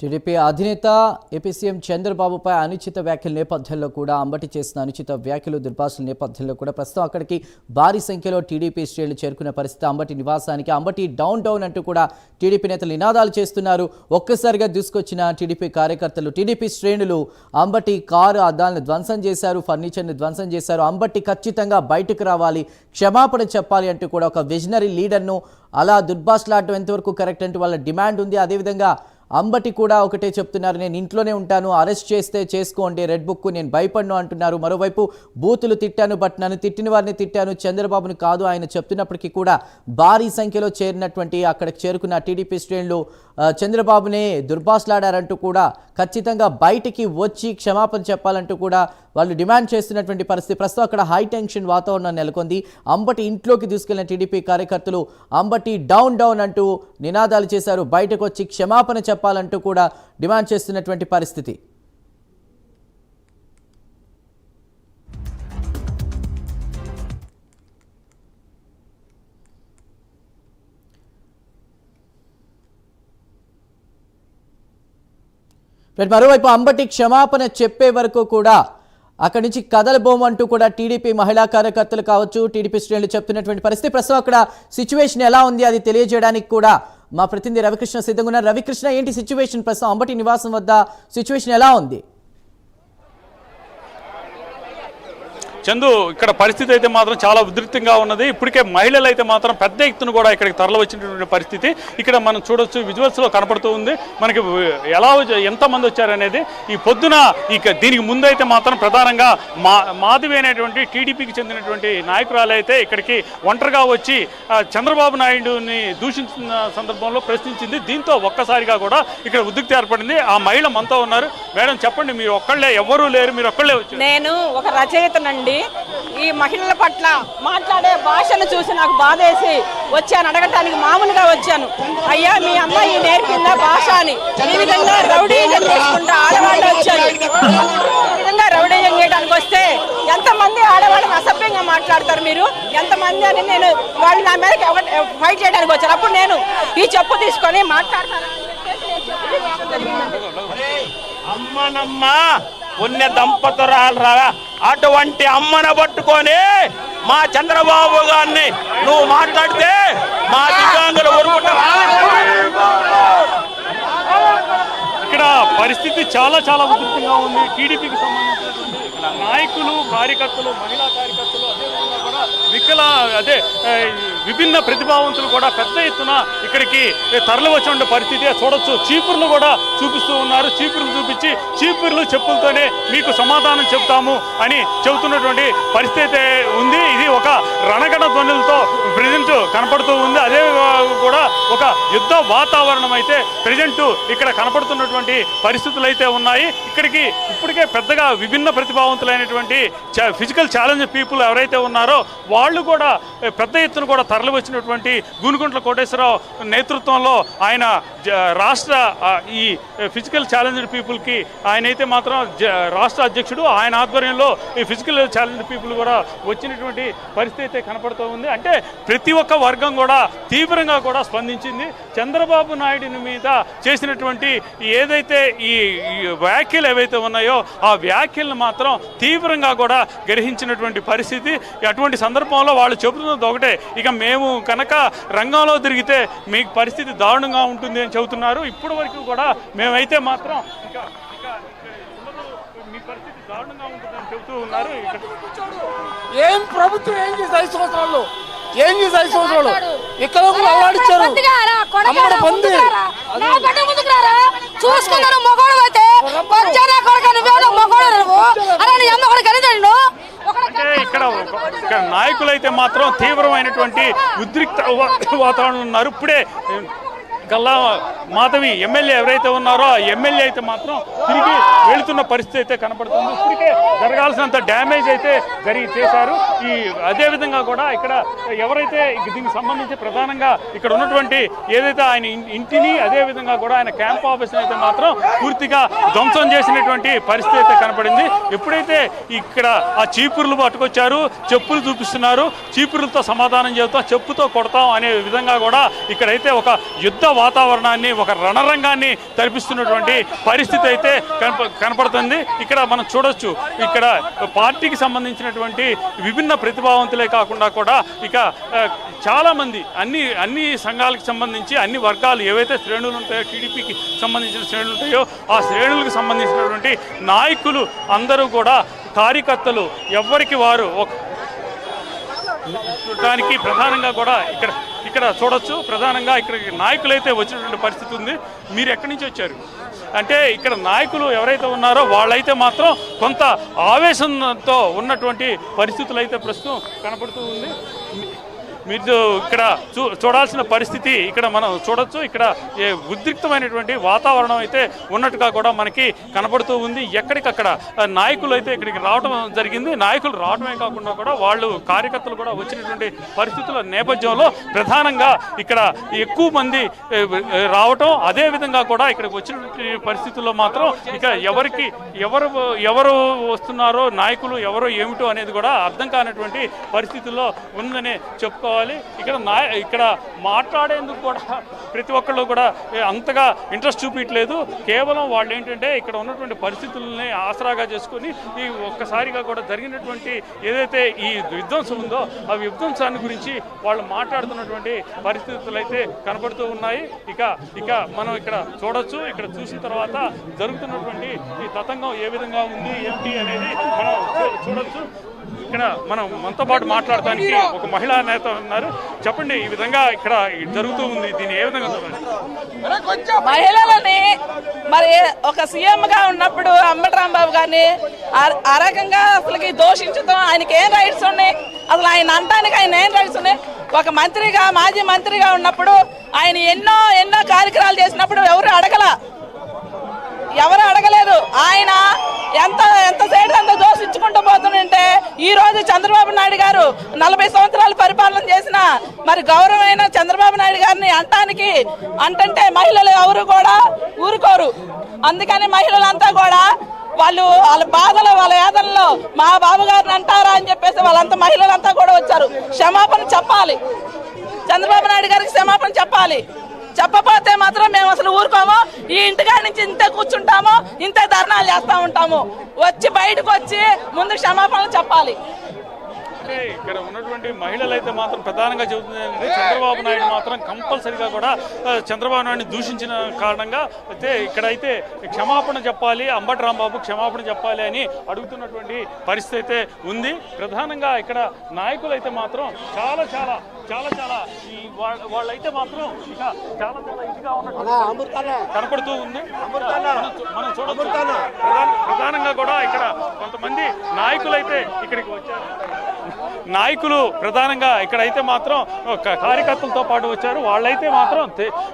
TDP అధినేత AP CM చంద్రబాబుపై అనుచిత వ్యాఖ్యల నేపథ్యంలో కూడా అంబటి చేసిన అనుచిత వ్యాఖ్యలు దుర్భాషల నేపథ్యంలో కూడా ప్రస్తుతం అక్కడికి భారీ సంఖ్యలో టీడీపీ శ్రేణులు చేరుకున్న పరిస్థితి. అంబటి నివాసానికి అంబటి డౌన్ డౌన్ అంటూ కూడా టీడీపీ నేతలు నినాదాలు చేస్తున్నారు. ఒక్కసారిగా దూసుకొచ్చిన టీడీపీ కార్యకర్తలు, టీడీపీ శ్రేణులు అంబటి కారు అద్దాలను ధ్వంసం చేశారు, ఫర్నిచర్ని ధ్వంసం చేశారు. అంబటి ఖచ్చితంగా బయటకు రావాలి, క్షమాపణ చెప్పాలి అంటూ కూడా ఒక విజనరీ లీడర్ను అలా దుర్భాషలాడటం ఎంతవరకు కరెక్ట్ అంటూ వాళ్ళ డిమాండ్ ఉంది. అదేవిధంగా అంబటి కూడా ఒకటే చెప్తున్నారు, నేను ఇంట్లోనే ఉంటాను, అరెస్ట్ చేస్తే చేసుకోండి, రెడ్ బుక్, నేను భయపడను అంటున్నారు. మరోవైపు బూతులు తిట్టాను, బట్ నన్ను తిట్టిన వారిని తిట్టాను, చంద్రబాబును కాదు ఆయన చెప్తున్నప్పటికీ కూడా భారీ సంఖ్యలో చేరినటువంటి అక్కడికి చేరుకున్న టీడీపీ శ్రేణులు చంద్రబాబునే దుర్భాషలాడారంటూ కూడా ఖచ్చితంగా బయటికి వచ్చి క్షమాపణ చెప్పాలంటూ కూడా వాళ్ళు డిమాండ్ చేస్తున్నటువంటి పరిస్థితి. ప్రస్తుతం అక్కడ హై టెన్షన్ వాతావరణం నెలకొంది. అంబటి ఇంట్లోకి తీసుకెళ్లిన టీడీపీ కార్యకర్తలు అంబటి డౌన్ డౌన్ అంటూ నినాదాలు చేశారు. బయటకు వచ్చి క్షమాపణ చెప్పాలంటూ కూడా డిమాండ్ చేస్తున్నటువంటి పరిస్థితి. మరోవైపు అంబటి క్షమాపణ చెప్పే వరకు కూడా అక్కడి నుంచి కదలబోమంటూ కూడా టీడీపీ మహిళా కార్యకర్తలు కావచ్చు, టీడీపీ శ్రేణులు చెప్తున్నటువంటి పరిస్థితి. ప్రస్తుతం అక్కడ సిచ్యువేషన్ ఎలా ఉంది అది తెలియజేయడానికి కూడా మా ప్రతినిధి రవికృష్ణ సిద్ధంగా ఉన్నారు. రవికృష్ణ, ఏంటి సిచ్యువేషన్ ప్రస్తుతం అంబటి నివాసం వద్ద సిచ్యువేషన్ ఎలా ఉంది? చందు, ఇక్కడ పరిస్థితి అయితే మాత్రం చాలా ఉధృతంగా ఉన్నది. ఇప్పటికే మహిళలు అయితే మాత్రం పెద్ద ఎత్తున కూడా ఇక్కడికి తరలి వచ్చినటువంటి పరిస్థితి ఇక్కడ మనం చూడొచ్చు, విజువల్స్లో కనపడుతూ ఉంది. మనకి ఎలా ఎంతమంది వచ్చారనేది ఈ పొద్దున దీనికి ముందు అయితే మాత్రం ప్రధానంగా మాధవి అనేటువంటి టీడీపీకి చెందినటువంటి నాయకురాలు అయితే ఇక్కడికి ఒంటరిగా వచ్చి చంద్రబాబు నాయుడుని దూషించిన సందర్భంలో ప్రశ్నించింది. దీంతో ఒక్కసారిగా కూడా ఇక్కడ ఉద్రిక్తి ఏర్పడింది. ఆ మహిళ మనతో ఉన్నారు. మేడం, చెప్పండి, మీరు ఒక్కళ్ళే, ఎవరూ లేరు, మీరు ఒక్కళ్ళే వచ్చారు. నేను ఒక రచయితనండి. ఈ మహిళల పట్ల మాట్లాడే భాషను చూసి నాకు బాధేసి వచ్చాను, అడగటానికి మామూలుగా వచ్చాను. అయ్యా, మీ అమ్మాయి నేర్పిందా భాష అని. ఈ విధంగా రౌడీజం చేసుకుంటా ఆడవాళ్ళు వచ్చారు. ఈ విధంగా రౌడీజం చేయడానికి వస్తే ఎంతమంది ఆడవాళ్ళని అసభ్యంగా మాట్లాడతారు మీరు, ఎంతమంది అని నేను వాళ్ళు నా మీద ఫైట్ చేయడానికి వచ్చారు. అప్పుడు నేను ఈ చెప్పు తీసుకొని మాట్లాడతాను. అమ్మనమ్మ పుణ్య దంపతురాలరా, అటువంటి అమ్మను పట్టుకొని మా చంద్రబాబు గారిని నువ్వు మాట్లాడితే మా దివ్యాంగులు ఇక్కడ పరిస్థితి చాలా చాలా ఉధృతంగా ఉంది. టీడీపీకి సంబంధించినటువంటి నాయకులు, కార్యకర్తలు, మహిళా కార్యకర్తలు, అదేవిధంగా కూడా విభిన్న ప్రతిభావంతులు కూడా పెద్ద ఎత్తున ఇక్కడికి తరలి వచ్చిన పరిస్థితి చూడొచ్చు. చీపుర్లు కూడా చూపిస్తూ ఉన్నారు. చీపుర్లు చూపించి చీపుర్లు చెప్పులతోనే మీకు సమాధానం చెప్తాము అని చెబుతున్నటువంటి పరిస్థితి ఉంది. ఇది ఒక రణగణ ధ్వనులతో ప్రజెంట్ కనపడుతూ ఉంది. అదే కూడా ఒక యుద్ధ వాతావరణం అయితే ప్రజెంట్ ఇక్కడ కనపడుతున్నటువంటి పరిస్థితులు అయితే ఉన్నాయి. ఇక్కడికి ఇప్పటికే పెద్దగా విభిన్న ప్రతిభావంతులైనటువంటి ఫిజికల్ ఛాలెంజ్ పీపుల్ ఎవరైతే ఉన్నారో వాళ్ళు కూడా పెద్ద ఎత్తున కూడా తరలి వచ్చినటువంటి గూనుగుంట్ల కోటేశ్వరరావు నేతృత్వంలో ఆయన రాష్ట్ర ఈ ఫిజికల్ ఛాలెంజ్డ్ పీపుల్కి ఆయన అయితే మాత్రం రాష్ట్ర అధ్యక్షుడు, ఆయన ఆధ్వర్యంలో ఈ ఫిజికల్ ఛాలెంజ్డ్ పీపుల్ కూడా వచ్చినటువంటి పరిస్థితి అయితే కనపడుతూ ఉంది. అంటే ప్రతి ఒక్క వర్గం కూడా తీవ్రంగా కూడా స్పందించింది. చంద్రబాబు నాయుడిని మీద చేసినటువంటి ఏదైతే ఈ వ్యాఖ్యలు ఏవైతే ఉన్నాయో ఆ వ్యాఖ్యలను మాత్రం తీవ్రంగా కూడా గ్రహించినటువంటి పరిస్థితి. అటువంటి సందర్భంలో వాళ్ళు చెబుతున్నది ఒకటే, ఇక మేము కనుక రంగంలో తిరిగితే మీకు పరిస్థితి దారుణంగా ఉంటుంది అని చెబుతున్నారు. ఇప్పటి వరకు కూడా మేమైతే మాత్రం మీ పరిస్థితి దారుణంగా ఉంటుందని చెబుతూ ఉన్నారు. ఏం ప్రభుత్వం ఏం చేసి 5 సంవత్సరాలు ఏం చేసి 5 సంవత్సరాలు ఇక్కడ అల్లాడిచ్చారు. చూసుకున్నాను మొగోడు అయితే ఇక్కడ నాయకులైతే మాత్రం తీవ్రమైనటువంటి ఉద్రిక్త వాతావరణం ఉన్నారు. ఇప్పుడే గల్లా మాధవి ఎమ్మెల్యే ఎవరైతే ఉన్నారో ఆ ఎమ్మెల్యే అయితే మాత్రం తిరిగి వెళుతున్న పరిస్థితి అయితే కనపడుతుంది. ఇప్పటికే జరగాల్సినంత డ్యామేజ్ అయితే చేశారు. అదేవిధంగా కూడా ఇక్కడ ఎవరైతే దీనికి సంబంధించి ప్రధానంగా ఇక్కడ ఉన్నటువంటి ఏదైతే ఆయన ఇంటిని, అదేవిధంగా కూడా ఆయన క్యాంప్ ఆఫీస్ని అయితే మాత్రం పూర్తిగా ధ్వంసం చేసినటువంటి పరిస్థితి అయితే కనపడింది. ఎప్పుడైతే ఇక్కడ ఆ చీపుర్లు పట్టుకొచ్చారు, చెప్పులు చూపిస్తున్నారు, చీపుర్లతో సమాధానం చెబుతాం, చెప్పుతో కొడతాం అనే విధంగా కూడా ఇక్కడైతే ఒక యుద్ధ వాతావరణాన్ని ఒక రణరంగాన్ని తలపిస్తున్నటువంటి పరిస్థితి అయితే కనపడుతుంది. ఇక్కడ మనం చూడొచ్చు, ఇక్కడ పార్టీకి సంబంధించినటువంటి విభిన్న ప్రతిభావంతులే కాకుండా కూడా ఇక చాలామంది అన్ని సంఘాలకు సంబంధించి అన్ని వర్గాలు ఏవైతే శ్రేణులు ఉంటాయో, టీడీపీకి సంబంధించిన శ్రేణులు ఉంటాయో ఆ శ్రేణులకు సంబంధించినటువంటి నాయకులు అందరూ కూడా, కార్యకర్తలు ఎవరికి వారు దానికి ప్రధానంగా కూడా ఇక్కడ చూడొచ్చు. ప్రధానంగా ఇక్కడ నాయకులైతే వచ్చినటువంటి పరిస్థితి ఉంది. మీరు ఎక్కడి నుంచి వచ్చారు అంటే ఇక్కడ నాయకులు ఎవరైతే ఉన్నారో వాళ్ళైతే మాత్రం కొంత ఆవేశంతో ఉన్నటువంటి పరిస్థితులు అయితే ప్రస్తుతం కనపడుతూ ఉంది. మీరు ఇక్కడ చూడాల్సిన పరిస్థితి ఇక్కడ మనం చూడొచ్చు. ఇక్కడ ఉద్రిక్తమైనటువంటి వాతావరణం అయితే ఉన్నట్టుగా కూడా మనకి కనపడుతూ ఉంది. ఎక్కడికక్కడ నాయకులు అయితే ఇక్కడికి రావడం జరిగింది. నాయకులు రావడమే కాకుండా కూడా వాళ్ళు కార్యకర్తలు కూడా వచ్చినటువంటి పరిస్థితుల నేపథ్యంలో ప్రధానంగా ఇక్కడ ఎక్కువ మంది రావటం, అదేవిధంగా కూడా ఇక్కడికి వచ్చినటువంటి పరిస్థితుల్లో మాత్రం ఇక ఎవరు వస్తున్నారో, నాయకులు ఎవరో ఏమిటో అనేది కూడా అర్థం కానటువంటి పరిస్థితుల్లో ఉందని చెప్పుకోవాలి. ఇక్కడ మాట్లాడేందుకు కూడా ప్రతి ఒక్కళ్ళు కూడా అంతగా ఇంట్రెస్ట్ చూపించలేదు. కేవలం వాళ్ళు ఏంటంటే ఇక్కడ ఉన్నటువంటి పరిస్థితులని ఆసరాగా చేసుకొని ఈ ఒక్కసారిగా కూడా జరిగినటువంటి ఏదైతే ఈ విధ్వంసం ఉందో ఆ విధ్వంసాన్ని గురించి వాళ్ళు మాట్లాడుతున్నటువంటి పరిస్థితులు అయితే కనబడుతూ ఉన్నాయి. ఇక మనం ఇక్కడ చూడొచ్చు. ఇక్కడ చూసిన తర్వాత జరుగుతున్నటువంటి ఈ తతంగం ఏ విధంగా ఉంది ఏంటి అనేది మనం చూడొచ్చు. ఇక్కడ మనతో పాటు మాట్లాడటానికి ఒక మహిళా నేత ఉన్నారు. చెప్పండి, ఈ విధంగా ఇక్కడ జరుగుతూ ఉంది, దీన్ని ఏ విధంగా మహిళలని మరి ఒక సీఎం గా ఉన్నప్పుడు అంబటి రాంబాబు గారిని ఆ రకంగా అసలుకి దోషించడం, ఆయనకి ఏం రైట్స్ ఉన్నాయి, అసలు ఆయన అంటానికి ఆయన ఏం రైట్స్ ఉన్నాయి? ఒక మంత్రిగా, మాజీ మంత్రిగా ఉన్నప్పుడు ఆయన ఎన్నో కార్యక్రమాలు చేసినప్పుడు ఎవరు అడగలేదు. ఆయన ఎంతసేపు అంత దోషించుకుంటూ పోతుంటే ఈ రోజు చంద్రబాబు నాయుడు గారు 40 సంవత్సరాలు పరిపాలన చేసిన మరి గౌరవమైన చంద్రబాబు నాయుడు గారిని అంటే మహిళలు ఎవరు కూడా ఊరుకోరు. అందుకని మహిళలంతా కూడా వాళ్ళ బాధలు, వాళ్ళ వేదనలో మా బాబు గారిని అంటారా అని చెప్పేసి వాళ్ళంతా మహిళలంతా కూడా వచ్చారు. క్షమాపణ చెప్పాలి, చంద్రబాబు నాయుడు గారికి క్షమాపణ చెప్పాలి. చెప్పపోతే మాత్రం మేము అసలు ఊరుకోము. ఈ ఇంటికాడ నుంచి ఇంతే కూర్చుంటాము, ఇంతే ధర్నాలు చేస్తూ ఉంటాము. బయటకు వచ్చి ముందు క్షమాపణలు చెప్పాలి. ఇక్కడ ఉన్నటువంటి మహిళలు అయితే మాత్రం ప్రధానంగా చెబుతుంది చంద్రబాబు నాయుడు మాత్రం కంపల్సరిగా కూడా చంద్రబాబు నాయుడిని దూషించిన కారణంగా అయితే ఇక్కడైతే క్షమాపణ చెప్పాలి, అంబటి రాంబాబు క్షమాపణ చెప్పాలి అని అడుగుతున్నటువంటి పరిస్థితి అయితే ఉంది. ప్రధానంగా ఇక్కడ నాయకులు అయితే మాత్రం చాలా వాళ్ళైతే మాత్రం ఇక చాలా ఇదిగా ఉన్నటువంటి కనపడుతూ ఉంది. మనం చూడొచ్చు. ప్రధానంగా కూడా ఇక్కడ కొంతమంది నాయకులైతే ఇక్కడికి వచ్చారు. నాయకులు ప్రధానంగా ఇక్కడైతే మాత్రం కార్యకర్తలతో పాటు వచ్చారు. వాళ్ళైతే మాత్రం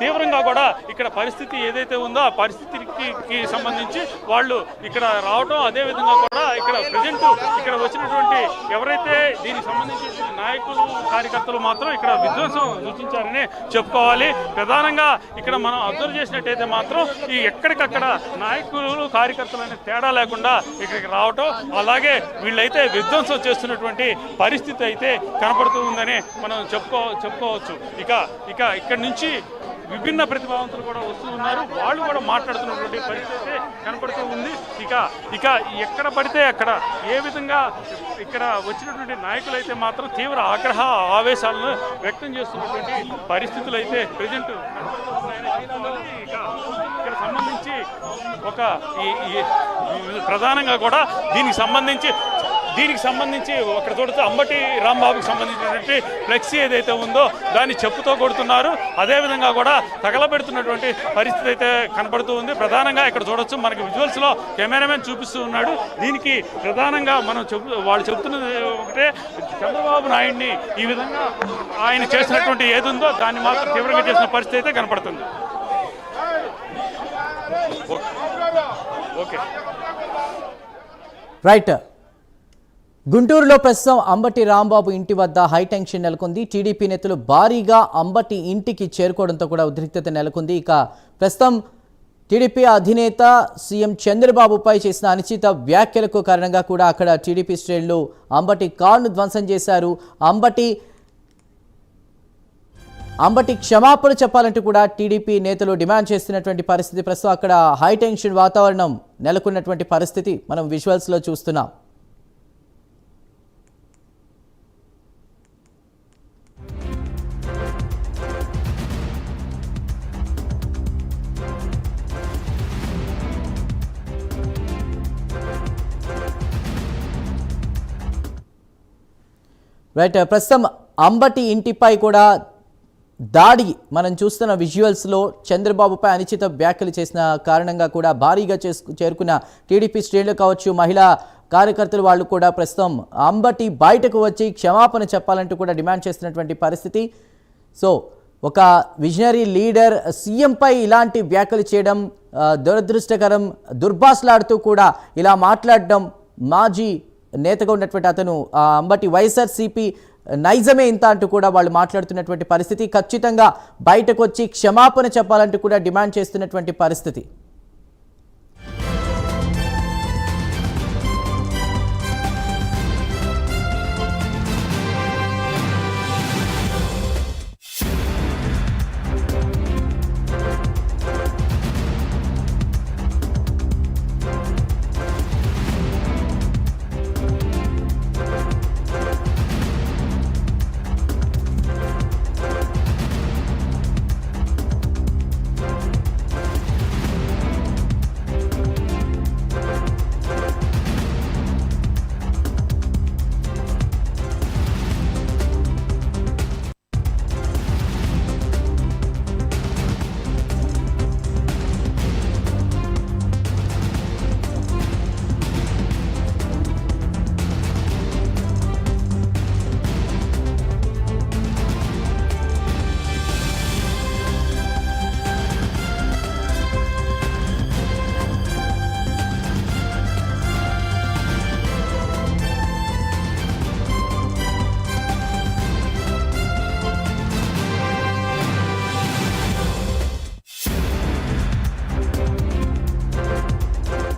తీవ్రంగా కూడా ఇక్కడ పరిస్థితి ఏదైతే ఉందో ఆ పరిస్థితికి సంబంధించి వాళ్ళు ఇక్కడ రావటం, అదేవిధంగా కూడా ఇక్కడ ప్రజెంట్ ఇక్కడ వచ్చినటువంటి ఎవరైతే దీనికి సంబంధించిన నాయకులు, కార్యకర్తలు మాత్రం ఇక్కడ విధ్వంసం సృష్టించారని చెప్పుకోవాలి. ప్రధానంగా ఇక్కడ మనం అబ్జర్వ్ చేసినట్టయితే మాత్రం ఈ ఎక్కడికక్కడ నాయకులు, కార్యకర్తలు అనే తేడా లేకుండా ఇక్కడికి రావటం, అలాగే వీళ్ళైతే విధ్వంసం చేస్తున్నటువంటి పరిస్థితి అయితే కనపడుతూ ఉందని మనం చెప్పుకోవచ్చు. ఇక్కడి నుంచి విభిన్న ప్రతిభావంతులు కూడా వస్తూ ఉన్నారు. వాళ్ళు కూడా మాట్లాడుతున్నటువంటి పరిస్థితి కనపడుతూ ఉంది. ఇక ఎక్కడ పడితే అక్కడ ఏ విధంగా ఇక్కడ వచ్చినటువంటి నాయకులు అయితే మాత్రం తీవ్ర ఆగ్రహ ఆవేశాలను వ్యక్తం చేస్తున్నటువంటి పరిస్థితులు అయితే ప్రజెంట్ ఇక్కడ సంబంధించి ప్రధానంగా కూడా దీనికి సంబంధించి అక్కడ చూడొచ్చు అంబటి రాంబాబుకి సంబంధించినటువంటి ఫ్లెక్సీ ఏదైతే ఉందో దాన్ని చెప్పుతో కొడుతున్నారు. అదేవిధంగా కూడా తగలబెడుతున్నటువంటి పరిస్థితి అయితే కనపడుతూ ఉంది. ప్రధానంగా ఇక్కడ చూడొచ్చు, మనకి విజువల్స్లో కెమెరామెన్ చూపిస్తూ ఉన్నాడు. దీనికి ప్రధానంగా వాళ్ళు చెబుతున్నది ఒకటే, చంద్రబాబు నాయుడిని ఈ విధంగా ఆయన చేసినటువంటి ఏది ఉందో దాన్ని మాత్రం తీవ్రంగా చేసిన పరిస్థితి అయితే కనపడుతుంది. Okay, right. గుంటూరులో ప్రస్తుతం అంబటి రాంబాబు ఇంటి వద్ద హైటెన్షన్ నెలకొంది. టీడీపీ నేతలు భారీగా అంబటి ఇంటికి చేరుకోవడంతో కూడా ఉద్రిక్తత నెలకొంది. ఇక ప్రస్తుతం టీడీపీ అధినేత సీఎం చంద్రబాబుపై చేసిన అనుచిత వ్యాఖ్యలకు కారణంగా కూడా అక్కడ టీడీపీ శ్రేణులు అంబటి కారును ధ్వంసం చేశారు. అంబటి క్షమాపణ చెప్పాలంటూ కూడా టీడీపీ నేతలు డిమాండ్ చేస్తున్నటువంటి పరిస్థితి. ప్రస్తుతం అక్కడ హై టెన్షన్ వాతావరణం నెలకొన్నటువంటి పరిస్థితి మనం విజువల్స్లో చూస్తున్నాం. రైట్, ప్రస్తుతం అంబటి ఇంటిపై కూడా దాడి మనం చూస్తున్న విజువల్స్లో చంద్రబాబుపై అనుచిత వ్యాఖ్యలు చేసిన కారణంగా కూడా భారీగా చేరుకున్న టీడీపీ శ్రేణులు కావచ్చు, మహిళా కార్యకర్తలు వాళ్ళు కూడా ప్రస్తుతం అంబటి బయటకు వచ్చి క్షమాపణ చెప్పాలంటూ కూడా డిమాండ్ చేస్తున్నటువంటి పరిస్థితి. సో ఒక విజనరీ లీడర్ సీఎంపై ఇలాంటి వ్యాఖ్యలు చేయడం దురదృష్టకరం. దుర్భాషలాడుతూ కూడా ఇలా మాట్లాడడం, మాజీ నేతగా ఉన్నటువంటి అతను అంబటి వైఎస్ఆర్సీపీ నైజమే ఇంత అంటూ కూడా వాళ్ళు మాట్లాడుతున్నటువంటి పరిస్థితి. ఖచ్చితంగా బయటకు వచ్చి క్షమాపణ చెప్పాలంటూ కూడా డిమాండ్ చేస్తున్నటువంటి పరిస్థితి.